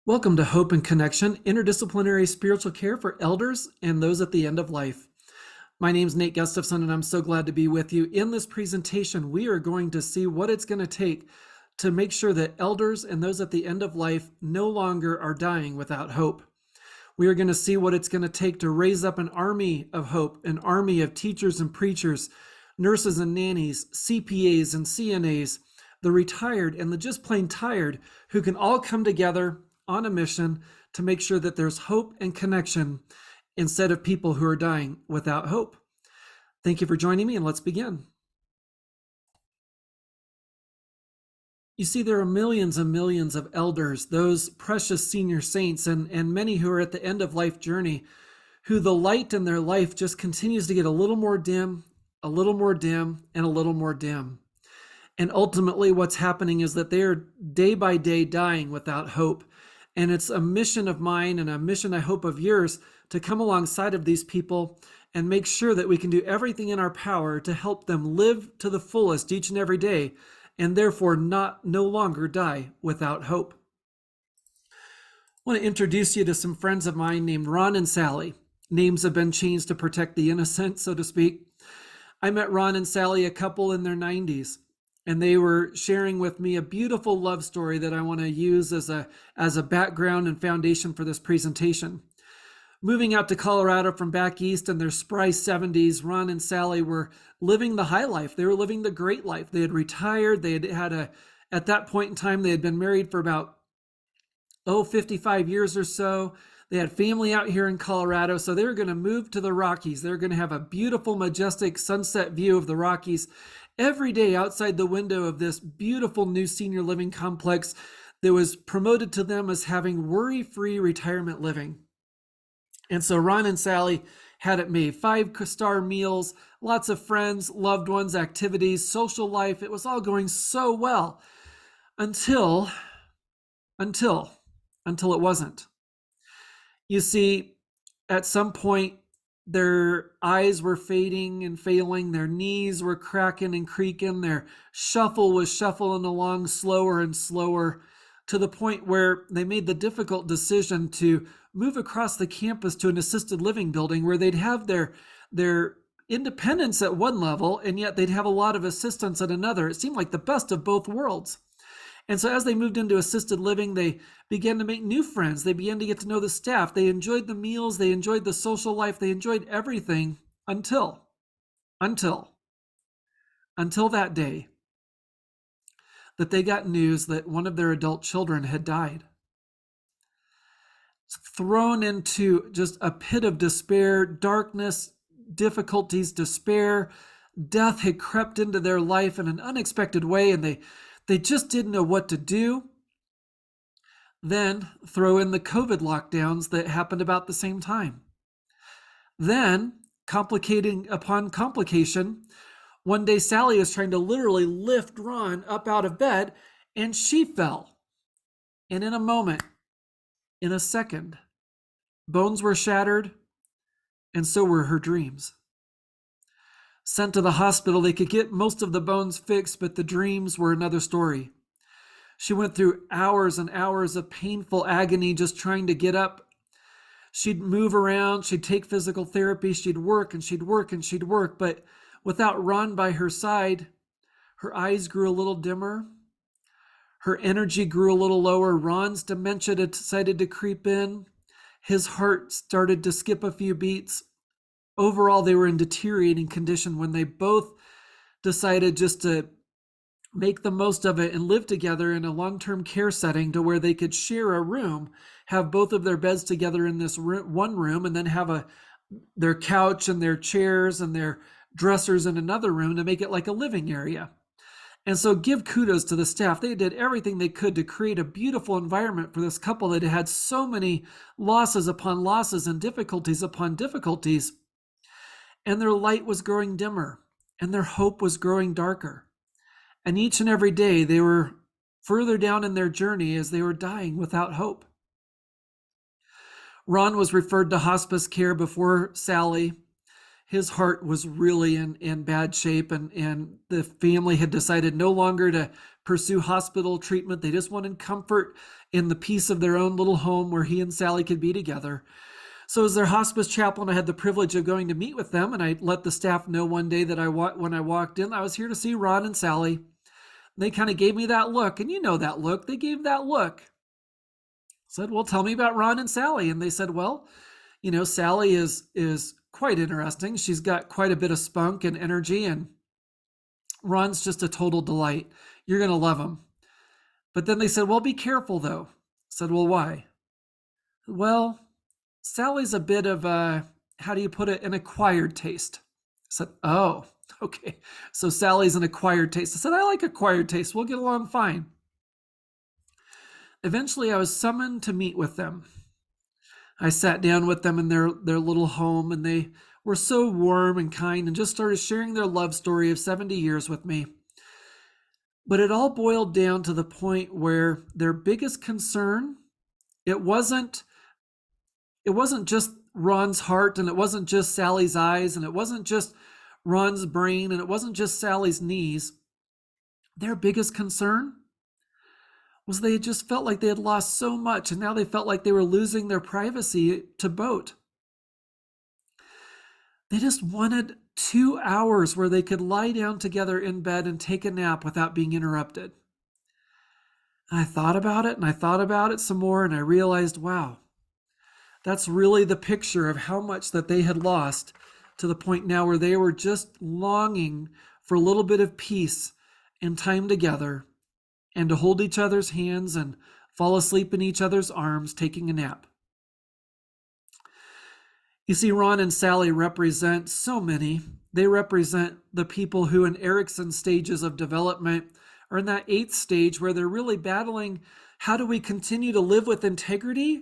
Welcome to Hope and Connection, interdisciplinary spiritual care for elders and those at the end of life. My name is Nate Gustafson, and I'm so glad to be with you. In this presentation, we are going to see what it's going to take to make sure that elders and those at the end of life no longer are dying without hope. We are going to see what it's going to take to raise up an army of hope, an army of teachers and preachers, nurses and nannies, CPAs and CNAs, the retired and the just plain tired, who can all come together on a mission to make sure that there's hope and connection instead of people who are dying without hope. Thank you for joining me, and let's begin. You see, there are millions and millions of elders, those precious senior saints, and many who are at the end of life journey, who the light in their life just continues to get a little more dim, a little more dim, and a little more dim. And ultimately, what's happening is that they are day by day dying without hope. And it's a mission of mine and a mission, I hope, of yours to come alongside of these people and make sure that we can do everything in our power to help them live to the fullest each and every day, and therefore no longer die without hope. I want to introduce you to some friends of mine named Ron and Sally. Names have been changed to protect the innocent, so to speak. I met Ron and Sally, a couple in their 90s. And they were sharing with me a beautiful love story that I want to use as a background and foundation for this presentation. Moving out to Colorado from back east in their spry 70s, Ron and Sally were living the high life. They were living the great life. They had retired. They had at that point in time, they had been married for about 55 years or so. They had family out here in Colorado, so they were going to move to the Rockies. They were going to have a beautiful, majestic sunset view of the Rockies every day outside the window of this beautiful new senior living complex that was promoted to them as having worry-free retirement living. And so Ron and Sally had it made. 5-star meals, lots of friends, loved ones, activities, social life. It was all going so well until it wasn't. You see, at some point, their eyes were fading and failing, their knees were cracking and creaking, their shuffle was shuffling along slower and slower, to the point where they made the difficult decision to move across the campus to an assisted living building where they'd have their independence at one level, and yet they'd have a lot of assistance at another. It seemed like the best of both worlds. And so as they moved into assisted living, they began to make new friends. They began to get to know the staff. They enjoyed the meals. They enjoyed the social life. They enjoyed everything until that day that they got news that one of their adult children had died. Thrown into just a pit of despair, darkness, difficulties, despair, death had crept into their life in an unexpected way, and they just didn't know what to do. Then throw in the COVID lockdowns that happened about the same time. Then, complicating upon complication, one day Sally was trying to literally lift Ron up out of bed, and she fell. And in a moment, in a second, bones were shattered, and so were her dreams. Sent to the hospital, they could get most of the bones fixed, but the dreams were another story. She went through hours and hours of painful agony just trying to get up. She'd move around, she'd take physical therapy, she'd work and she'd work and she'd work, but without Ron by her side, her eyes grew a little dimmer. Her energy grew a little lower. Ron's dementia decided to creep in. His heart started to skip a few beats. Overall, they were in deteriorating condition when they both decided just to make the most of it and live together in a long-term care setting to where they could share a room, have both of their beds together in this one room, and then have their couch and their chairs and their dressers in another room to make it like a living area. And so give kudos to the staff. They did everything they could to create a beautiful environment for this couple that had so many losses upon losses and difficulties upon difficulties. And their light was growing dimmer, and their hope was growing darker. And each and every day, they were further down in their journey as they were dying without hope. Ron was referred to hospice care before Sally. his heart was really in bad shape, and the family had decided no longer to pursue hospital treatment. They just wanted comfort in the peace of their own little home where he and Sally could be together. So as their hospice chaplain, I had the privilege of going to meet with them, and I let the staff know one day that when I walked in, I was here to see Ron and Sally. They kind of gave me that look, and you know that look. They gave that look. I said, well, tell me about Ron and Sally. And they said, well, Sally is quite interesting. She's got quite a bit of spunk and energy, and Ron's just a total delight. You're going to love him. But then they said, well, be careful, though. I said, well, why? Well, Sally's a bit of a, how do you put it, an acquired taste. I said, oh, okay. So Sally's an acquired taste. I said, I like acquired taste. We'll get along fine. Eventually, I was summoned to meet with them. I sat down with them in their little home, and they were so warm and kind and just started sharing their love story of 70 years with me. But it all boiled down to the point where their biggest concern, it wasn't just Ron's heart, and it wasn't just Sally's eyes, and it wasn't just Ron's brain, and it wasn't just Sally's knees. Their biggest concern was they just felt like they had lost so much, and now they felt like they were losing their privacy to boat. They just wanted 2 hours where they could lie down together in bed and take a nap without being interrupted. And I thought about it, and I thought about it some more, and I realized, wow, that's really the picture of how much that they had lost, to the point now where they were just longing for a little bit of peace and time together, and to hold each other's hands and fall asleep in each other's arms, taking a nap. You see, Ron and Sally represent so many. They represent the people who in Erickson's stages of development are in that 8th stage where they're really battling, how do we continue to live with integrity,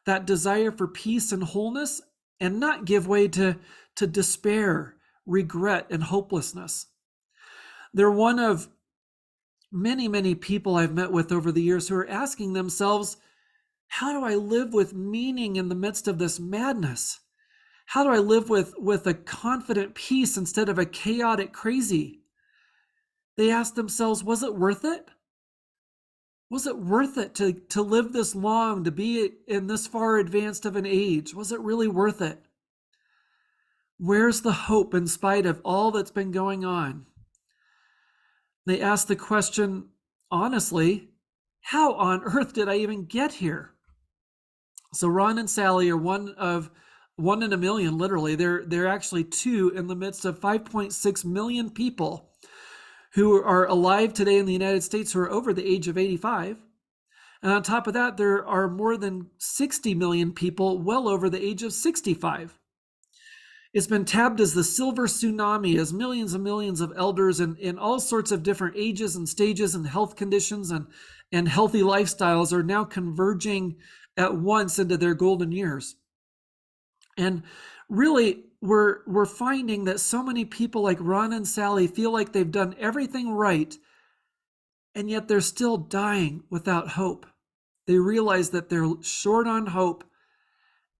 that desire for peace and wholeness, and not give way to despair, regret, and hopelessness. They're one of many, many people I've met with over the years who are asking themselves, how do I live with meaning in the midst of this madness? How do I live with a confident peace instead of a chaotic crazy? They ask themselves, was it worth it? Was it worth it to live this long, to be in this far advanced of an age? Was it really worth it? Where's the hope in spite of all that's been going on? They ask the question, honestly, how on earth did I even get here? So Ron and Sally are one in a million, literally. They're actually two in the midst of 5.6 million people who are alive today in the United States who are over the age of 85. And on top of that, there are more than 60 million people well over the age of 65. It's been tabbed as the silver tsunami, as millions and millions of elders in all sorts of different ages and stages and health conditions and healthy lifestyles are now converging at once into their golden years. And really, we're finding that so many people like Ron and Sally feel like they've done everything right, and yet they're still dying without hope. They realize that they're short on hope,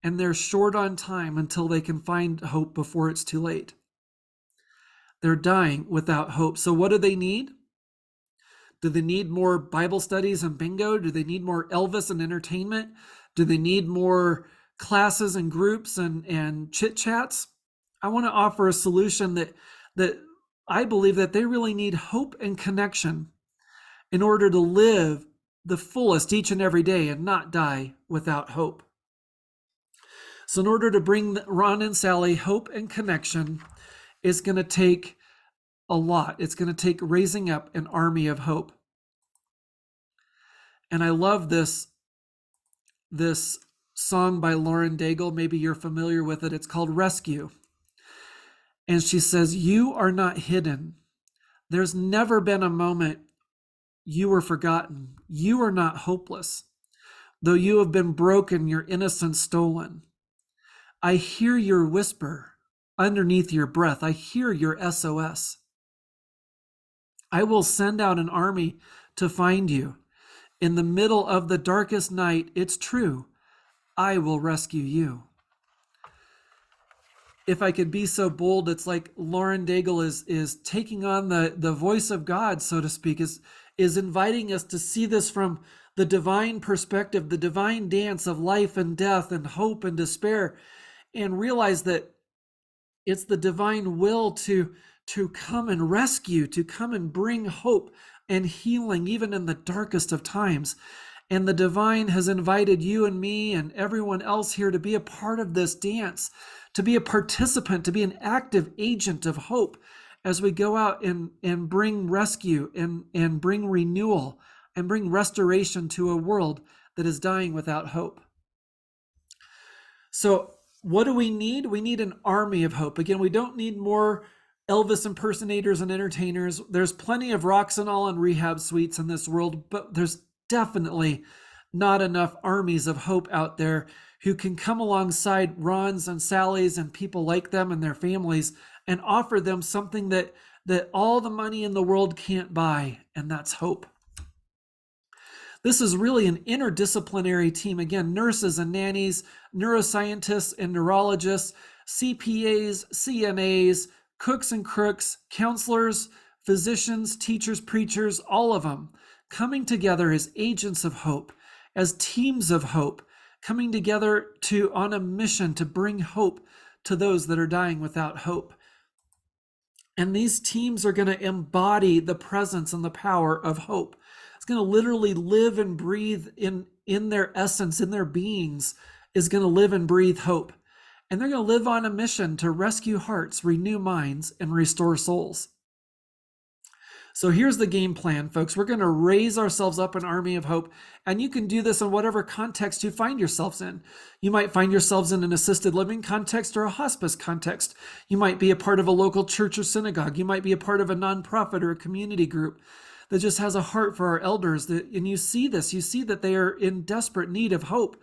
and they're short on time until they can find hope before it's too late. They're dying without hope. So what do they need? Do they need more Bible studies and bingo? Do they need more Elvis and entertainment? Do they need more classes and groups and chit chats? I want to offer a solution that I believe that they really need hope and connection in order to live the fullest each and every day and not die without hope. So in order to bring Ron and Sally hope and connection, it's going to take a lot. It's going to take raising up an army of hope. And I love this song by Lauren Daigle. Maybe you're familiar with it. It's called Rescue. And she says, you are not hidden. There's never been a moment you were forgotten. You are not hopeless. Though you have been broken, your innocence stolen. I hear your whisper underneath your breath. I hear your SOS. I will send out an army to find you. In the middle of the darkest night, it's true, I will rescue you. if I could be so bold, it's like Lauren Daigle is taking on the voice of God, so to speak, is inviting us to see this from the divine perspective, the divine dance of life and death and hope and despair, and realize that it's the divine will to come and rescue, to come and bring hope and healing even in the darkest of times. And the divine has invited you and me and everyone else here to be a part of this dance, to be a participant, to be an active agent of hope as we go out and bring rescue and bring renewal and bring restoration to a world that is dying without hope. So what do we need? We need an army of hope. Again, we don't need more Elvis impersonators and entertainers. There's plenty of Roxanol and rehab suites in this world, but there's definitely not enough armies of hope out there who can come alongside Rons and Sallys and people like them and their families and offer them something that all the money in the world can't buy, and that's hope. This is really an interdisciplinary team. Again, nurses and nannies, neuroscientists and neurologists, CPAs, CNAs, cooks and crooks, counselors, physicians, teachers, preachers, all of them coming together as agents of hope, as teams of hope, coming together on a mission to bring hope to those that are dying without hope. And these teams are going to embody the presence and the power of hope. It's going to literally live and breathe in their essence, in their beings, is going to live and breathe hope. And they're going to live on a mission to rescue hearts, renew minds, and restore souls. So here's the game plan, folks. We're going to raise ourselves up an army of hope, and you can do this in whatever context you find yourselves in. You might find yourselves in an assisted living context or a hospice context. You might be a part of a local church or synagogue. You might be a part of a nonprofit or a community group that just has a heart for our elders. And you see this. You see that they are in desperate need of hope.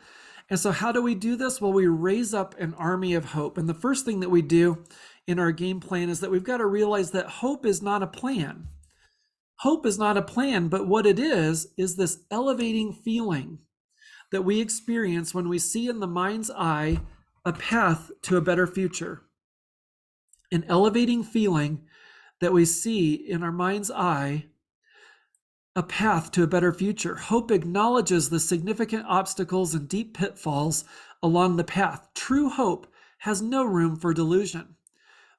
And so how do we do this? Well, we raise up an army of hope. And the first thing that we do in our game plan is that we've got to realize that hope is not a plan. Hope is not a plan, but what it is this elevating feeling that we experience when we see in the mind's eye a path to a better future. An elevating feeling that we see in our mind's eye a path to a better future. Hope acknowledges the significant obstacles and deep pitfalls along the path. True hope has no room for delusion.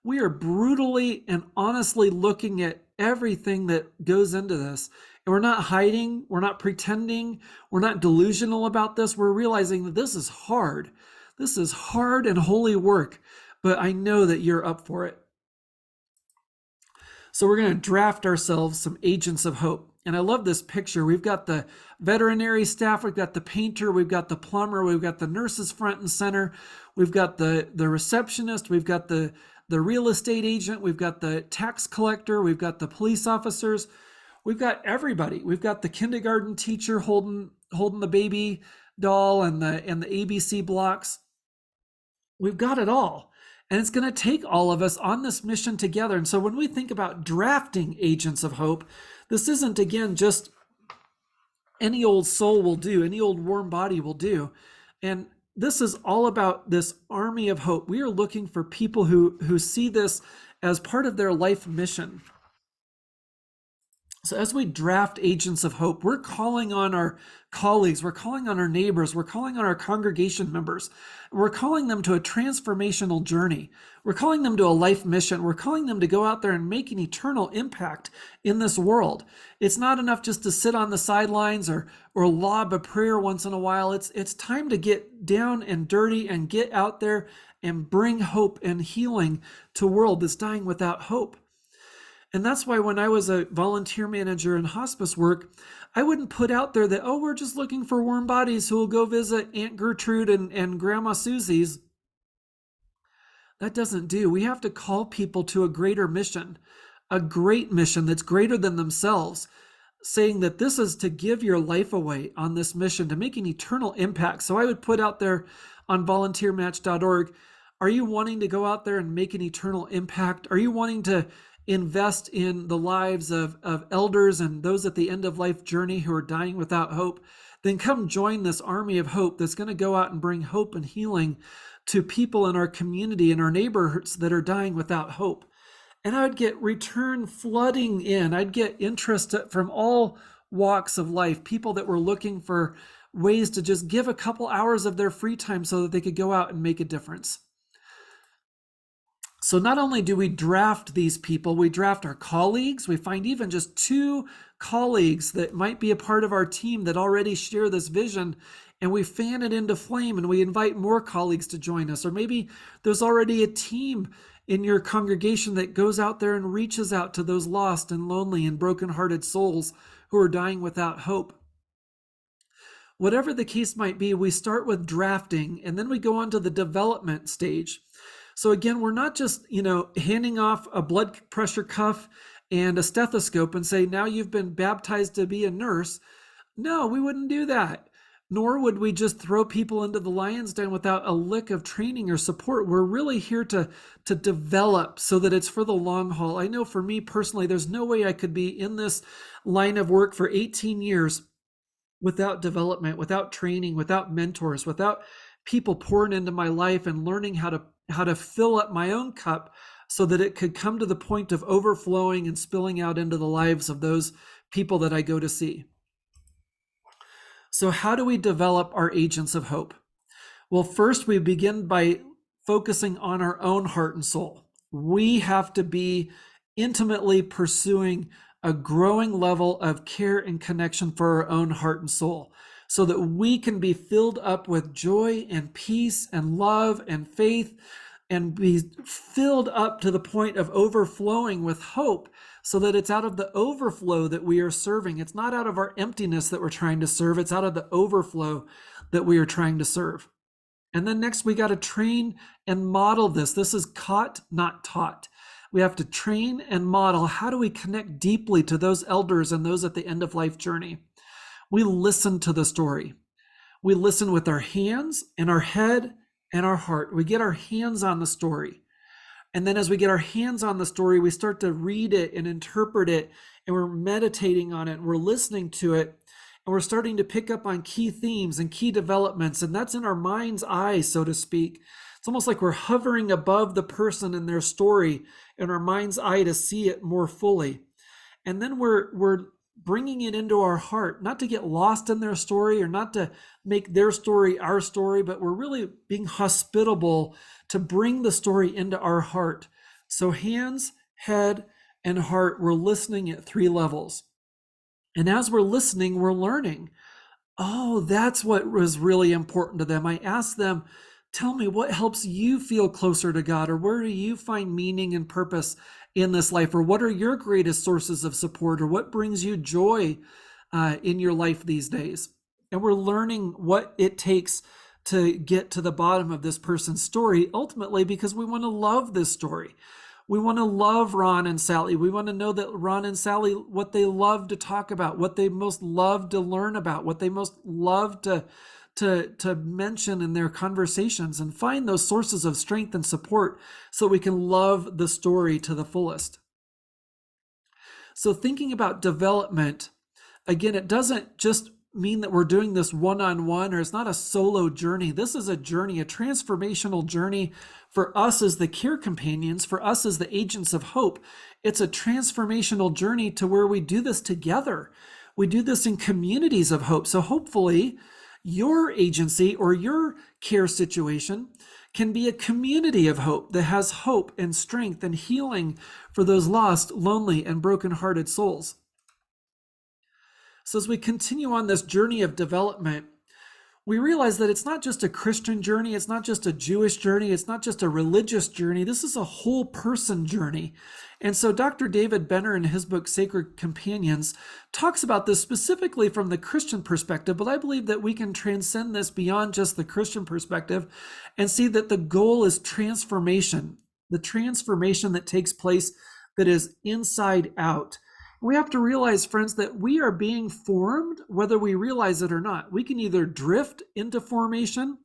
We are brutally and honestly looking at everything that goes into this. And we're not hiding, we're not pretending, we're not delusional about this. We're realizing that this is hard. This is hard and holy work, but I know that you're up for it. So we're going to draft ourselves some agents of hope. And I love this picture. We've got the veterinary staff, we've got the painter, we've got the plumber, we've got the nurses front and center, we've got the receptionist, we've got the real estate agent, we've got the tax collector, we've got the police officers, we've got everybody. We've got the kindergarten teacher holding the baby doll and the ABC blocks. We've got it all. And it's going to take all of us on this mission together. And so when we think about drafting agents of hope, this isn't, again, just any old soul will do, any old warm body will do. And this is all about this army of hope. We are looking for people who see this as part of their life mission. So as we draft agents of hope, we're calling on our colleagues, we're calling on our neighbors, we're calling on our congregation members, we're calling them to a transformational journey. We're calling them to a life mission. We're calling them to go out there and make an eternal impact in this world. It's not enough just to sit on the sidelines or lob a prayer once in a while. It's time to get down and dirty and get out there and bring hope and healing to a world that's dying without hope. And that's why when I was a volunteer manager in hospice work, I wouldn't put out there that, we're just looking for warm bodies who will go visit Aunt Gertrude and Grandma Susie's. That doesn't do. We have to call people to a greater mission, a great mission that's greater than themselves, saying that this is to give your life away on this mission, to make an eternal impact. So I would put out there on volunteermatch.org, are you wanting to go out there and make an eternal impact? Are you wanting to invest in the lives of elders and those at the end of life journey who are dying without hope, then come join this army of hope that's going to go out and bring hope and healing to people in our community, in our neighborhoods that are dying without hope. And I would get return flooding in. I'd get interest from all walks of life, people that were looking for ways to just give a couple hours of their free time so that they could go out and make a difference. So not only do we draft these people, we draft our colleagues. We find even just 2 colleagues that might be a part of our team that already share this vision, and we fan it into flame and we invite more colleagues to join us. Or maybe there's already a team in your congregation that goes out there and reaches out to those lost and lonely and brokenhearted souls who are dying without hope. Whatever the case might be, we start with drafting and then we go on to the development stage. So again, we're not just, handing off a blood pressure cuff and a stethoscope and say, now you've been baptized to be a nurse. No, we wouldn't do that. Nor would we just throw people into the lion's den without a lick of training or support. We're really here to develop so that it's for the long haul. I know for me personally, there's no way I could be in this line of work for 18 years without development, without training, without mentors, without people pouring into my life and learning how to fill up my own cup so that it could come to the point of overflowing and spilling out into the lives of those people that I go to see. So how do we develop our agents of hope? Well, first we begin by focusing on our own heart and soul. We have to be intimately pursuing a growing level of care and connection for our own heart and soul, so that we can be filled up with joy and peace and love and faith and be filled up to the point of overflowing with hope, so that it's out of the overflow that we are serving. It's not out of our emptiness that we're trying to serve. It's out of the overflow that we are trying to serve. And then next, we got to train and model this. This is caught, not taught. We have to train and model. How do we connect deeply to those elders and those at the end of life journey? We listen to the story. We listen with our hands and our head and our heart. We get our hands on the story. And then as we get our hands on the story, we start to read it and interpret it, and we're meditating on it, and we're listening to it, and we're starting to pick up on key themes and key developments, and that's in our mind's eye, so to speak. It's almost like we're hovering above the person and their story in our mind's eye to see it more fully. And then we're bringing it into our heart, not to get lost in their story or not to make their story our story, but we're really being hospitable to bring the story into our heart. So hands, head, and heart, we're listening at 3 levels. And as we're listening, we're learning. Oh, that's what was really important to them. I asked them, tell me what helps you feel closer to God, or where do you find meaning and purpose in this life, or what are your greatest sources of support, or what brings you joy in your life these days? And we're learning what it takes to get to the bottom of this person's story, ultimately because we want to love this story. We want to love Ron and Sally. We want to know that Ron and Sally, what they love to talk about, what they most love to learn about, what they most love to mention in their conversations, and find those sources of strength and support so we can love the story to the fullest. So thinking about development, again, it doesn't just mean that we're doing this one-on-one, or it's not a solo journey. This is a journey, a transformational journey for us as the care companions, for us as the agents of hope. It's a transformational journey to where we do this together. We do this in communities of hope. So hopefully your agency or your care situation can be a community of hope that has hope and strength and healing for those lost, lonely, and brokenhearted souls. So as we continue on this journey of development, we realize that it's not just a Christian journey, it's not just a Jewish journey, it's not just a religious journey, this is a whole person journey. And so Dr. David Benner in his book, Sacred Companions, talks about this specifically from the Christian perspective, but I believe that we can transcend this beyond just the Christian perspective and see that the goal is transformation, the transformation that takes place that is inside out. We have to realize, friends, that we are being formed whether we realize it or not. We can either drift into formation,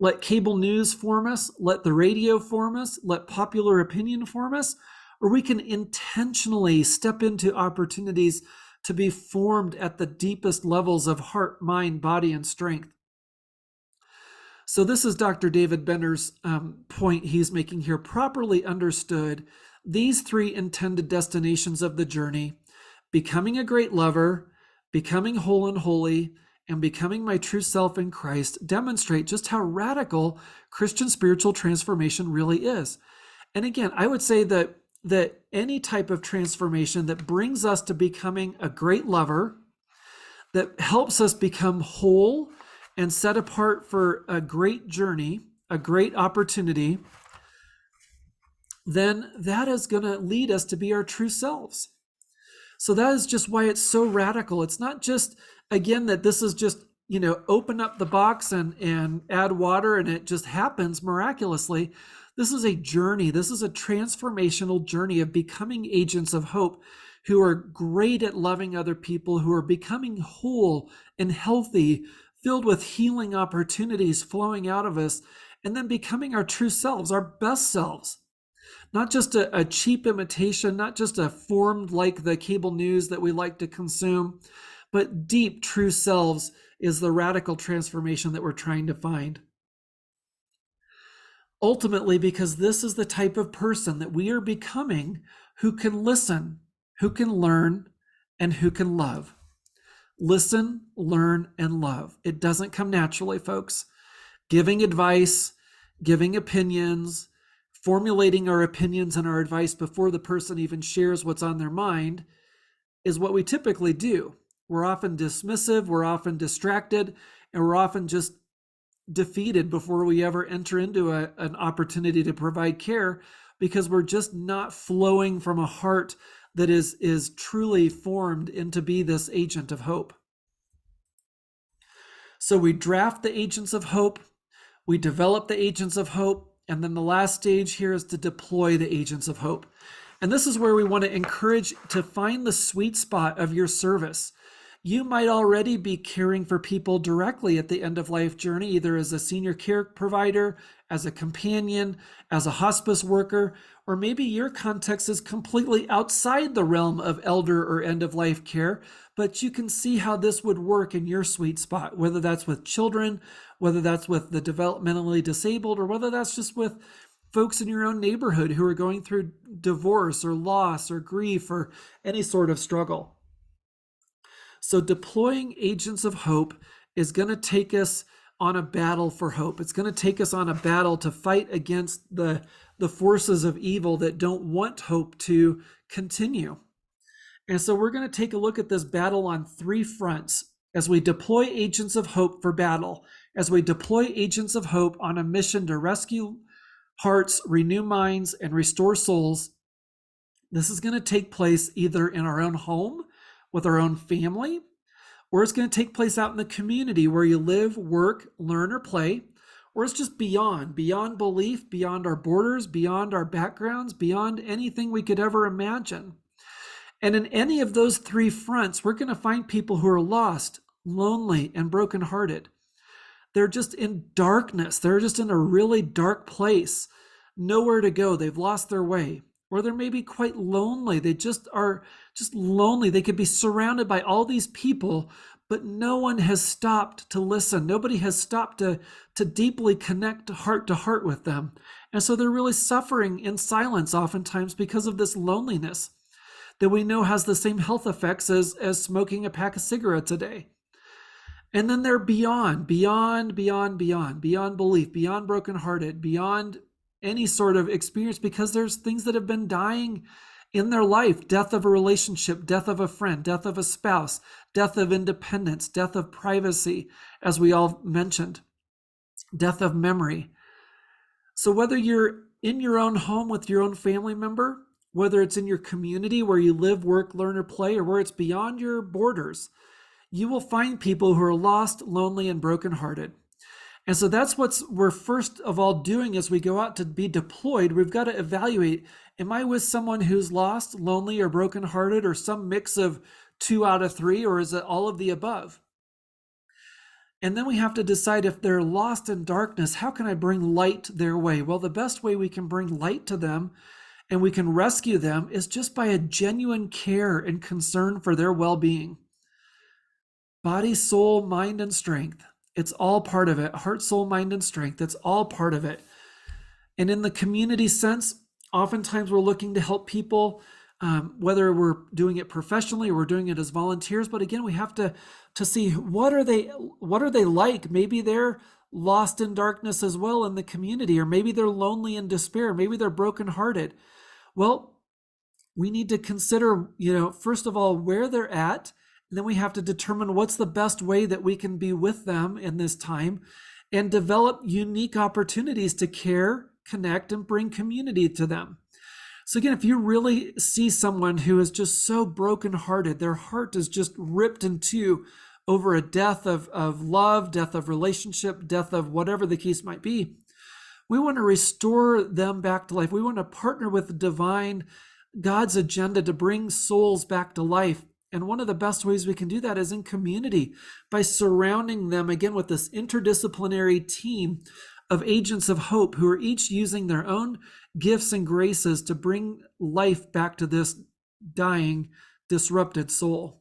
let cable news form us, let the radio form us, let popular opinion form us, or we can intentionally step into opportunities to be formed at the deepest levels of heart, mind, body, and strength. So this is Dr. David Benner's point he's making here. Properly understood, these three intended destinations of the journey, becoming a great lover, becoming whole and holy, and becoming my true self in Christ, demonstrate just how radical Christian spiritual transformation really is. And again, I would say that any type of transformation that brings us to becoming a great lover, that helps us become whole and set apart for a great journey, a great opportunity, then that is going to lead us to be our true selves. So that is just why it's so radical. It's not just, again, that this is just, open up the box and add water and it just happens miraculously. This is a journey. This is a transformational journey of becoming agents of hope who are great at loving other people, who are becoming whole and healthy, filled with healing opportunities flowing out of us, and then becoming our true selves, our best selves. Not just a cheap imitation, not just a formed like the cable news that we like to consume, but deep true selves is the radical transformation that we're trying to find. Ultimately, because this is the type of person that we are becoming who can listen, who can learn, and who can love. Listen, learn, and love. It doesn't come naturally, folks. Giving advice, giving opinions, formulating our opinions and our advice before the person even shares what's on their mind is what we typically do. We're often dismissive, we're often distracted, and we're often just defeated before we ever enter into an opportunity to provide care, because we're just not flowing from a heart that is truly formed into be this agent of hope. So we draft the agents of hope, we develop the agents of hope, and then the last stage here is to deploy the agents of hope. And this is where we want to encourage to find the sweet spot of your service. You might already be caring for people directly at the end of life journey, either as a senior care provider, as a companion, as a hospice worker, or maybe your context is completely outside the realm of elder or end of life care, but you can see how this would work in your sweet spot, whether that's with children, whether that's with the developmentally disabled, or whether that's just with folks in your own neighborhood who are going through divorce or loss or grief or any sort of struggle. So deploying agents of hope is going to take us on a battle for hope. It's going to take us on a battle to fight against the forces of evil that don't want hope to continue. And so we're going to take a look at this battle on three fronts as we deploy agents of hope for battle, as we deploy agents of hope on a mission to rescue hearts, renew minds, and restore souls. This is going to take place either in our own home, with our own family, or it's going to take place out in the community where you live, work, learn, or play, or it's just beyond belief, beyond our borders, beyond our backgrounds, beyond anything we could ever imagine. And in any of those three fronts, we're going to find people who are lost, lonely, and brokenhearted. They're just in darkness. They're just in a really dark place, nowhere to go. They've lost their way. Or they're maybe quite lonely. They just are just lonely. They could be surrounded by all these people, but no one has stopped to listen. Nobody has stopped to deeply connect heart to heart with them. And so they're really suffering in silence oftentimes because of this loneliness that we know has the same health effects as smoking a pack of cigarettes a day. And then they're beyond belief, beyond brokenhearted, beyond any sort of experience, because there's things that have been dying in their life: death of a relationship, death of a friend, death of a spouse, death of independence, death of privacy, as we all mentioned, death of memory. So whether you're in your own home with your own family member, whether it's in your community where you live, work, learn, or play, or where it's beyond your borders, you will find people who are lost, lonely, and brokenhearted. And so that's what we're first of all doing as we go out to be deployed. We've got to evaluate, am I with someone who's lost, lonely, or brokenhearted, or some mix of 2 out of 3, or is it all of the above? And then we have to decide, if they're lost in darkness, how can I bring light their way? Well, the best way we can bring light to them and we can rescue them is just by a genuine care and concern for their well-being. Body, soul, mind, and strength. It's all part of it. Heart, soul, mind, and strength. It's all part of it. And in the community sense, oftentimes we're looking to help people, whether we're doing it professionally or we're doing it as volunteers. But again, we have to see what are they like. Maybe they're lost in darkness as well in the community, or maybe they're lonely in despair. Maybe they're brokenhearted. Well, we need to consider, first of all, where they're at. And then we have to determine what's the best way that we can be with them in this time and develop unique opportunities to care, connect, and bring community to them. So again, if you really see someone who is just so brokenhearted, their heart is just ripped in two over a death of love, death of relationship, death of whatever the case might be, we want to restore them back to life. We want to partner with the divine, God's agenda to bring souls back to life. And one of the best ways we can do that is in community, by surrounding them again with this interdisciplinary team of agents of hope who are each using their own gifts and graces to bring life back to this dying, disrupted soul.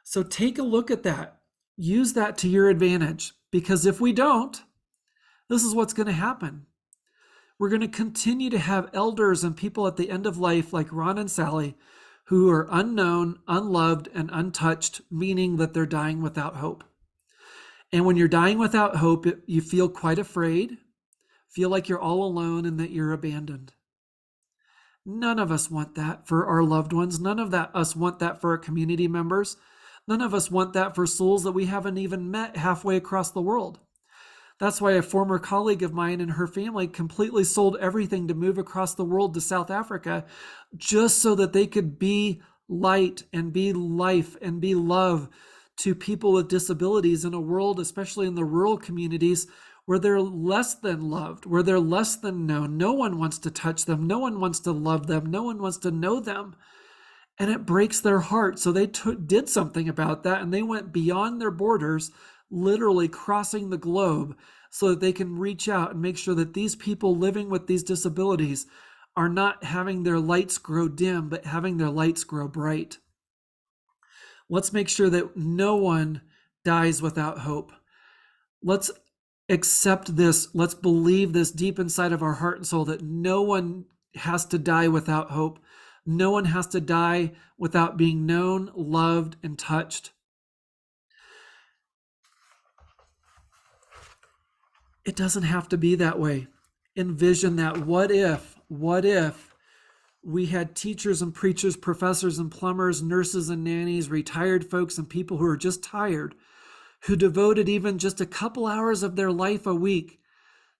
So take a look at that. Use that to your advantage, because if we don't, this is what's going to happen. We're going to continue to have elders and people at the end of life like Ron and Sally who are unknown, unloved, and untouched, meaning that they're dying without hope. And when you're dying without hope, you feel quite afraid, feel like you're all alone and that you're abandoned. None of us want that for our loved ones. None of us want that for our community members. None of us want that for souls that we haven't even met halfway across the world. That's why a former colleague of mine and her family completely sold everything to move across the world to South Africa just so that they could be light and be life and be love to people with disabilities in a world, especially in the rural communities, where they're less than loved, where they're less than known. No one wants to touch them. No one wants to love them. No one wants to know them. And it breaks their heart. So they did something about that, and they went beyond their borders, literally crossing the globe, so that they can reach out and make sure that these people living with these disabilities are not having their lights grow dim, but having their lights grow bright. Let's make sure that no one dies without hope. Let's accept this. Let's believe this deep inside of our heart and soul, that no one has to die without hope. No one has to die without being known, loved, and touched. It doesn't have to be that way. Envision that. What if we had teachers and preachers, professors and plumbers, nurses and nannies, retired folks and people who are just tired, who devoted even just a couple hours of their life a week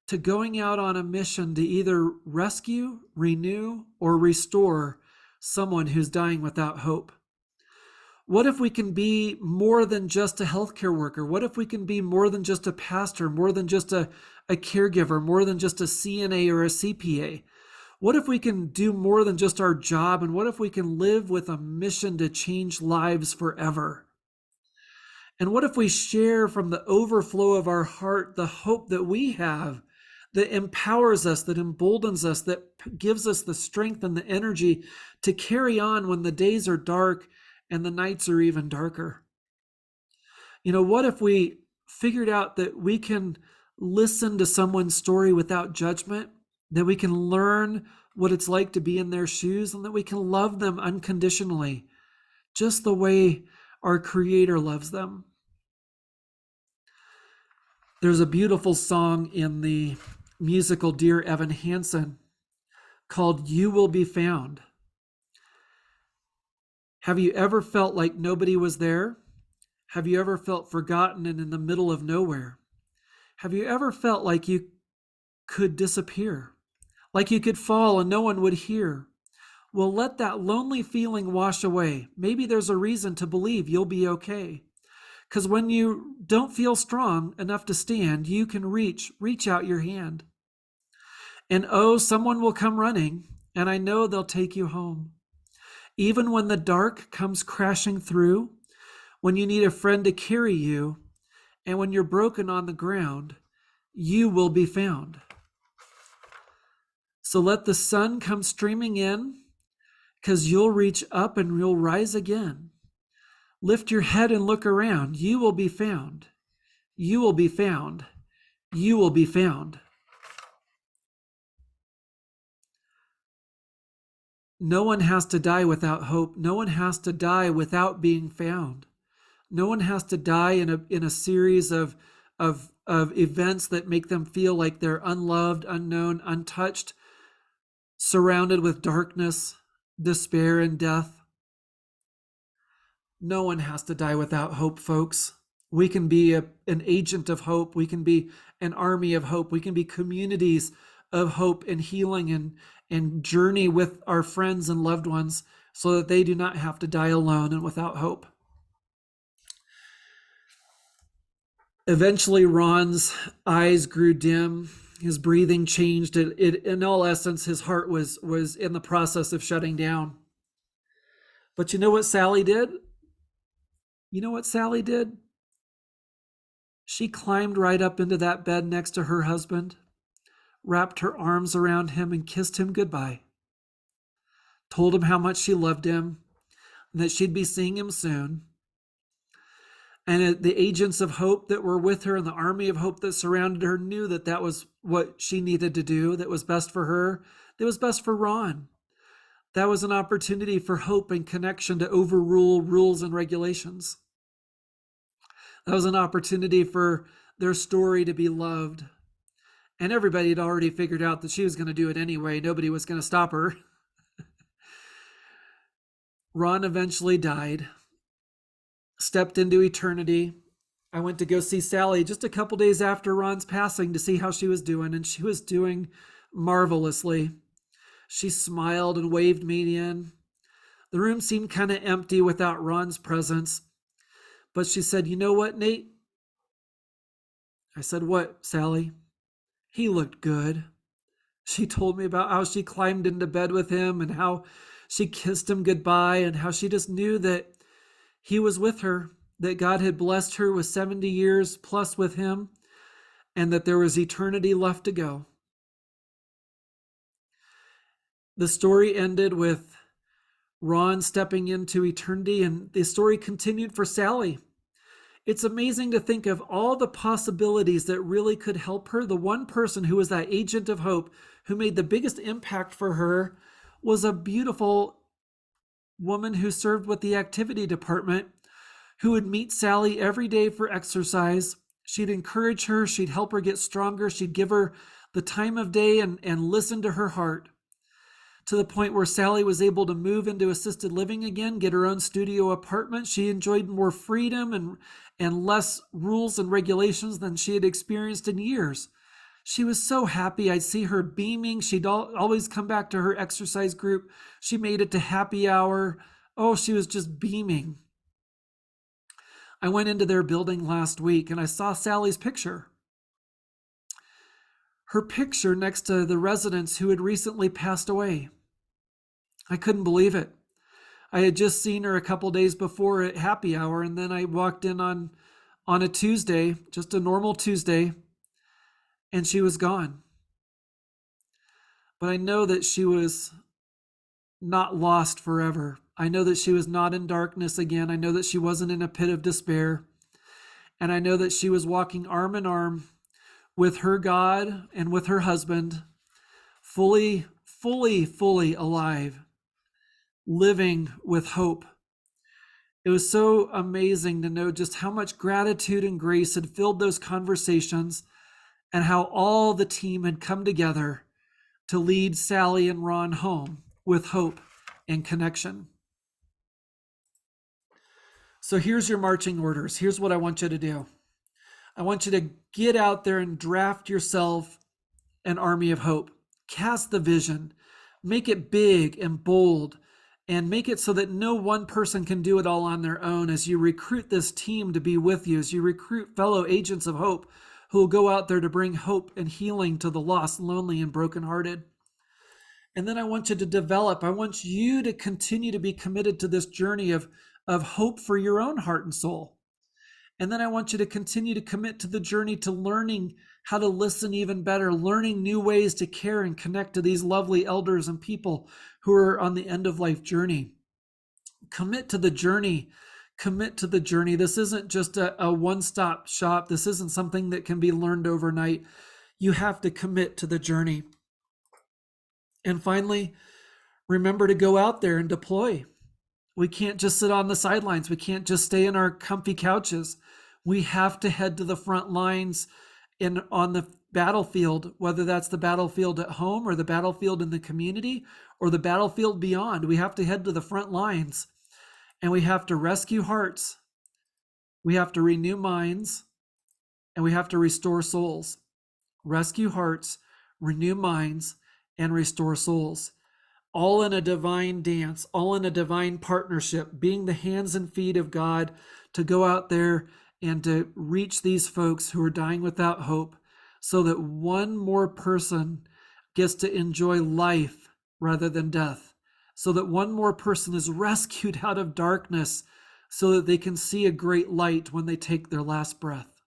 to going out on a mission to either rescue, renew, or restore someone who's dying without hope? What if we can be more than just a healthcare worker? What if we can be more than just a pastor, more than just a caregiver, more than just a CNA or a CPA? What if we can do more than just our job? And what if we can live with a mission to change lives forever? And what if we share from the overflow of our heart the hope that we have, that empowers us, that emboldens us, that gives us the strength and the energy to carry on when the days are dark and the nights are even darker? What if we figured out that we can listen to someone's story without judgment, that we can learn what it's like to be in their shoes, and that we can love them unconditionally, just the way our Creator loves them? There's a beautiful song in the musical Dear Evan Hansen called "You Will Be Found." Have you ever felt like nobody was there? Have you ever felt forgotten and in the middle of nowhere? Have you ever felt like you could disappear, like you could fall and no one would hear? Well, let that lonely feeling wash away. Maybe there's a reason to believe you'll be okay. Because when you don't feel strong enough to stand, you can reach out your hand. And someone will come running, and I know they'll take you home. Even when the dark comes crashing through, when you need a friend to carry you, and when you're broken on the ground, you will be found. So let the sun come streaming in, because you'll reach up and you'll rise again. Lift your head and look around. You will be found. You will be found. You will be found. No one has to die without hope. No one has to die without being found. No one has to die in a series of events that make them feel like they're unloved, unknown, untouched, surrounded with darkness, despair, and death. No one has to die without hope, folks. We can be an agent of hope. We can be an army of hope. We can be communities of hope and healing and journey with our friends and loved ones so that they do not have to die alone and without hope. Eventually, Ron's eyes grew dim. His breathing changed. In all essence, his heart was in the process of shutting down. But you know what Sally did? You know what Sally did? She climbed right up into that bed next to her husband, wrapped her arms around him, and kissed him goodbye. Told him how much she loved him and that she'd be seeing him soon. And the agents of hope that were with her and the army of hope that surrounded her knew that that was what she needed to do, that was best for her, that was best for Ron. That was an opportunity for hope and connection to overrule rules and regulations. That was an opportunity for their story to be loved. And everybody had already figured out that she was going to do it anyway. Nobody was going to stop her. Ron eventually died, stepped into eternity. I went to go see Sally just a couple days after Ron's passing to see how she was doing, and she was doing marvelously. She smiled and waved me in. The room seemed kind of empty without Ron's presence, but she said, "You know what, Nate?" I said, "What, Sally?" "He looked good." She told me about how she climbed into bed with him and how she kissed him goodbye and how she just knew that he was with her, that God had blessed her with 70 years plus with him, and that there was eternity left to go. The story ended with Ron stepping into eternity, and the story continued for Sally. It's amazing to think of all the possibilities that really could help her. The one person who was that agent of hope, who made the biggest impact for her, was a beautiful woman who served with the activity department, who would meet Sally every day for exercise. She'd encourage her, she'd help her get stronger, she'd give her the time of day and listen to her heart, to the point where Sally was able to move into assisted living again, get her own studio apartment. She enjoyed more freedom and less rules and regulations than she had experienced in years. She was so happy. I'd see her beaming. She'd always come back to her exercise group. She made it to happy hour. Oh, she was just beaming. I went into their building last week and I saw Sally's picture. Her picture next to the residents who had recently passed away. I couldn't believe it. I had just seen her a couple days before at happy hour, and then I walked in on a Tuesday, just a normal Tuesday, and she was gone. But I know that she was not lost forever. I know that she was not in darkness again. I know that she wasn't in a pit of despair. And I know that she was walking arm in arm with her God and with her husband, fully alive, living with hope. It was so amazing to know just how much gratitude and grace had filled those conversations and how all the team had come together to lead Sally and Ron home with hope and connection. So here's your marching orders. Here's what I want you to do. I want you to get out there and draft yourself an army of hope. Cast the vision. Make it big and bold, and make it so that no one person can do it all on their own as you recruit this team to be with you, as you recruit fellow agents of hope who will go out there to bring hope and healing to the lost, lonely, and brokenhearted. And then I want you to develop, I want you to continue to be committed to this journey of hope for your own heart and soul. And then I want you to continue to commit to the journey to learning how to listen even better, learning new ways to care and connect to these lovely elders and people who are on the end of life journey. Commit to the journey. Commit to the journey. This isn't just a one-stop shop. This isn't something that can be learned overnight. You have to commit to the journey. And finally, remember to go out there and deploy. We can't just sit on the sidelines. We can't just stay in our comfy couches. We have to head to the front lines on the battlefield, whether that's the battlefield at home or the battlefield in the community or the battlefield beyond. We have to head to the front lines, and we have to rescue hearts. We have to renew minds, and we have to restore souls. Rescue hearts, renew minds, and restore souls. All in a divine dance, all in a divine partnership, being the hands and feet of God to go out there and to reach these folks who are dying without hope, so that one more person gets to enjoy life rather than death, so that one more person is rescued out of darkness so that they can see a great light when they take their last breath.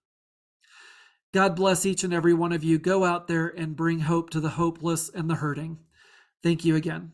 God bless each and every one of you. Go out there and bring hope to the hopeless and the hurting. Thank you again.